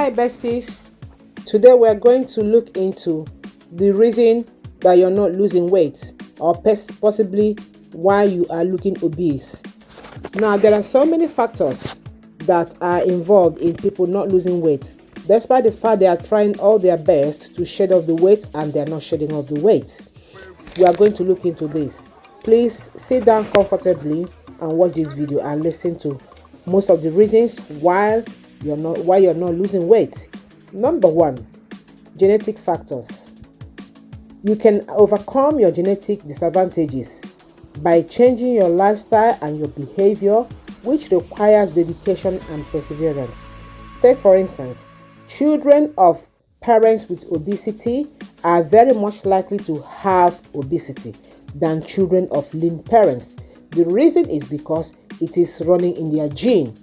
Hi besties, today we're going to look into the reason that you're not losing weight, or possibly why you are looking obese. Now there are so many factors that are involved in people not losing weight, despite the fact they are trying all their best to shed off the weight and they're not shedding off the weight. We are going to look into this. Please sit down comfortably and watch this video and listen to most of the reasons why you're not losing weight. Number 1, genetic factors. You can overcome your genetic disadvantages by changing your lifestyle and your behavior, which requires dedication and perseverance. Take for instance, children of parents with obesity are very much likely to have obesity than children of lean parents. The reason is because it is running in their gene.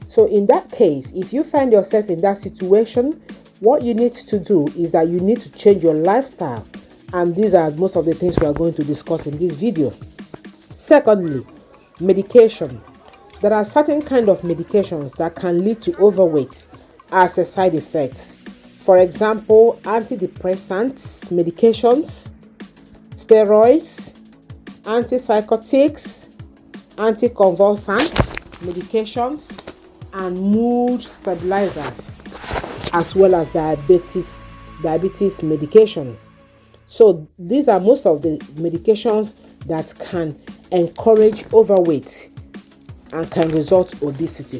So in that case, if you find yourself in that situation, what you need to do is that you need to change your lifestyle. And these are most of the things we are going to discuss in this video. Secondly, medication. There are certain kind of medications that can lead to overweight as a side effect. For example, antidepressants, medications, steroids, antipsychotics, anticonvulsants, medications, and mood stabilizers, as well as diabetes medication. So these are most of the medications that can encourage overweight and can result in obesity.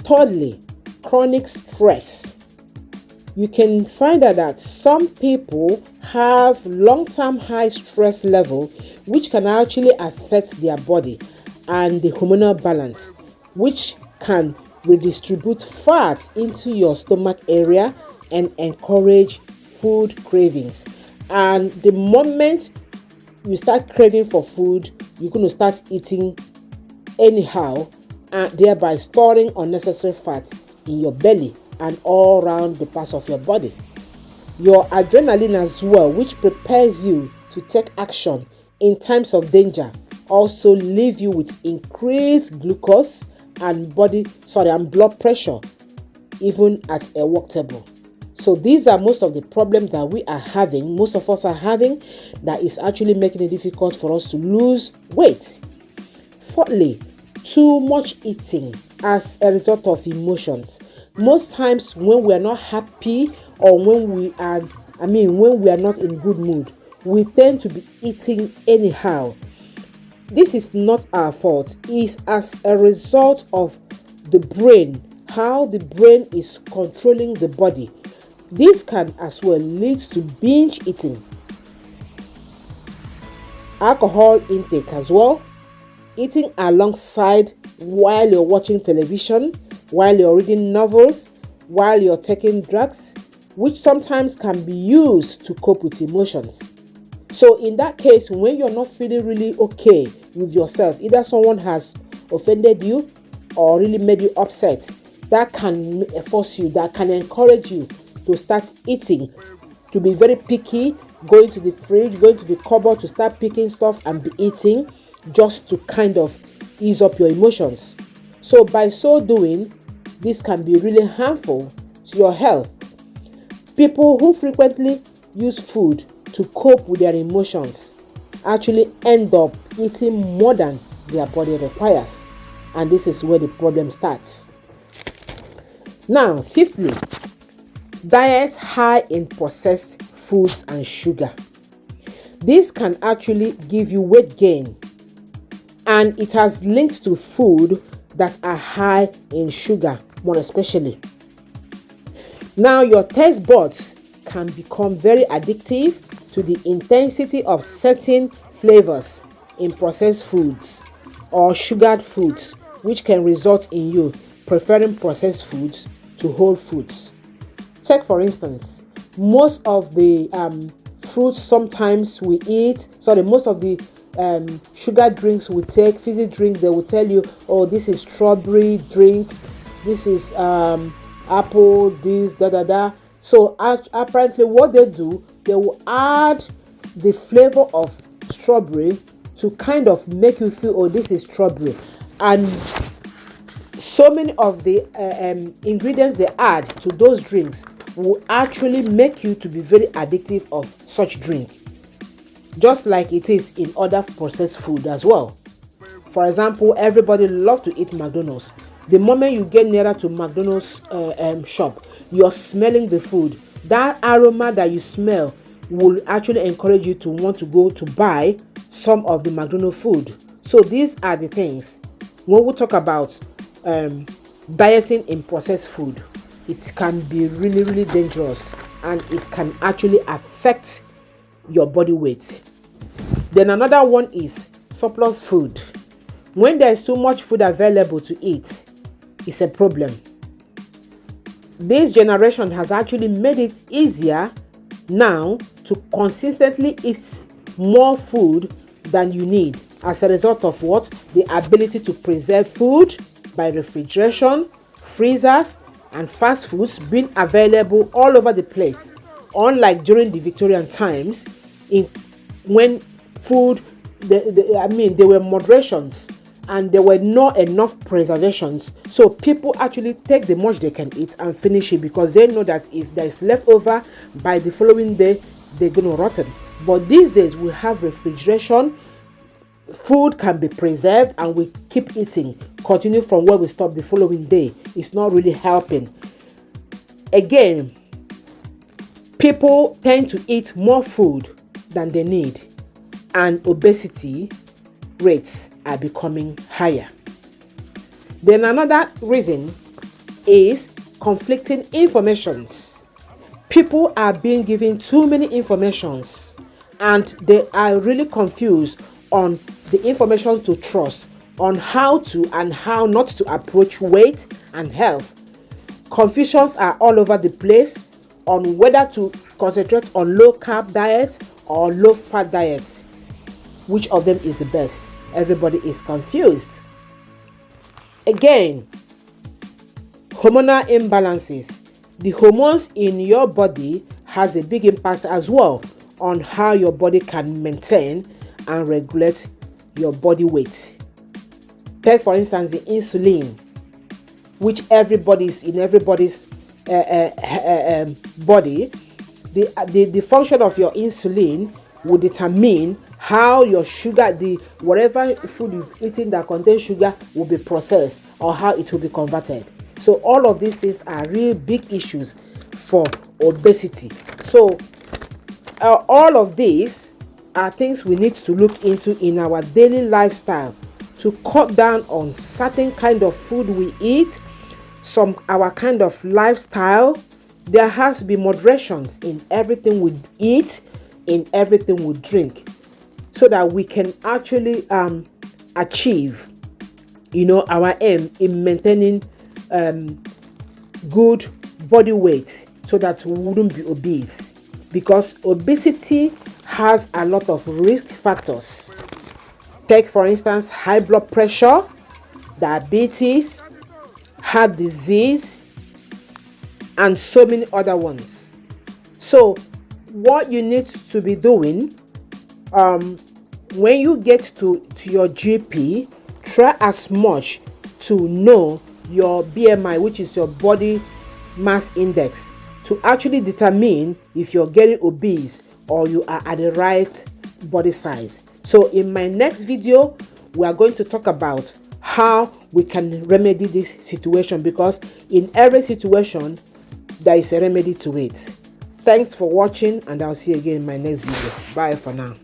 Thirdly, chronic stress. You can find out that some people have long-term high stress level, which can actually affect their body and the hormonal balance, which can redistribute fat into your stomach area and encourage food cravings. And the moment you start craving for food, you're going to start eating anyhow, and thereby storing unnecessary fat in your belly and all around the parts of your body. Your adrenaline as well, which prepares you to take action in times of danger, also leave you with increased glucose and blood pressure, even at a walk table. So these are most of the problems that most of us are having, that is actually making it difficult for us to lose weight. Fourthly, too much eating as a result of emotions. Most times when we are not happy, or when we are not in good mood, we tend to be eating anyhow. This is not our fault. It's as a result of the brain, how the brain is controlling the body. This can as well lead to binge eating. Alcohol intake as well. Eating alongside while you're watching television, while you're reading novels, while you're taking drugs, which sometimes can be used to cope with emotions. So in that case, when you're not feeling really okay with yourself, either someone has offended you or really made you upset, that can force you, that can encourage you to start eating, to be very picky, going to the fridge, going to the cupboard to start picking stuff and be eating, just to kind of ease up your emotions. So by so doing, this can be really harmful to your health. People who frequently use food to cope with their emotions actually end up eating more than their body requires, and this is where the problem starts. Now, fifthly, diets high in processed foods and sugar. This can actually give you weight gain, and it has links to food that are high in sugar, more especially. Now, your taste buds can become very addictive to the intensity of certain flavors in processed foods or sugared foods, which can result in you preferring processed foods to whole foods. Take for instance, most of the fruits sometimes we eat, most of the sugar drinks we take, fizzy drinks, they will tell you, oh, this is strawberry drink, this is apple, this, So apparently what they do, they will add the flavor of strawberry to kind of make you feel, oh, this is strawberry. And So many of the ingredients they add to those drinks will actually make you to be very addictive of such drink, just like it is in other processed food as well. For example, everybody love to eat McDonald's. The moment you get nearer to McDonald's shop, you're smelling the food. That aroma that you smell will actually encourage you to want to go to buy some of the McDonald's food. So these are the things. When we talk about dieting in processed food, it can be really, really dangerous, and it can actually affect your body weight. Then another one is surplus food. When there's too much food available to eat, it's a problem. This generation has actually made it easier now to consistently eat more food than you need, as a result of what? The ability to preserve food by refrigeration, freezers, and fast foods being available all over the place. Unlike during the Victorian times, when food, there were moderations and there were not enough preservations. So people actually take the much they can eat and finish it, because they know that if there is leftover by the following day, they're going to rotten. But these days we have refrigeration. Food can be preserved and we keep eating, continue from where we stop the following day. It's not really helping. Again, people tend to eat more food than they need, and obesity rates are becoming higher. Then another reason is conflicting informations. People are being given too many informations, and they are really confused on the information to trust, on how to and how not to approach weight and health. Confusions are all over the place on whether to concentrate on low carb diets or low fat diets. Which of them is the best? Everybody is confused. Again, hormonal imbalances. The hormones in your body has a big impact as well on how your body can maintain and regulate your body weight. Take for instance the insulin, which everybody's body. The function of your insulin will determine how your sugar, whatever food you've eaten that contains sugar, will be processed or how it will be converted. So all of these things are real big issues for obesity. So all of these are things we need to look into in our daily lifestyle to cut down on certain kind of food we eat, our kind of lifestyle. There has to be moderations in everything we eat, in everything we drink, so that we can actually achieve, our aim in maintaining good body weight, so that we wouldn't be obese. Because obesity has a lot of risk factors. Take for instance high blood pressure, diabetes, heart disease, and so many other ones. So what you need to be doing, when you get to your GP, try as much to know your BMI, which is your body mass index, to actually determine if you're getting obese or you are at the right body size. So in my next video, we are going to talk about how we can remedy this situation, because in every situation there is a remedy to it. Thanks for watching, and I'll see you again in my next video. Bye for now.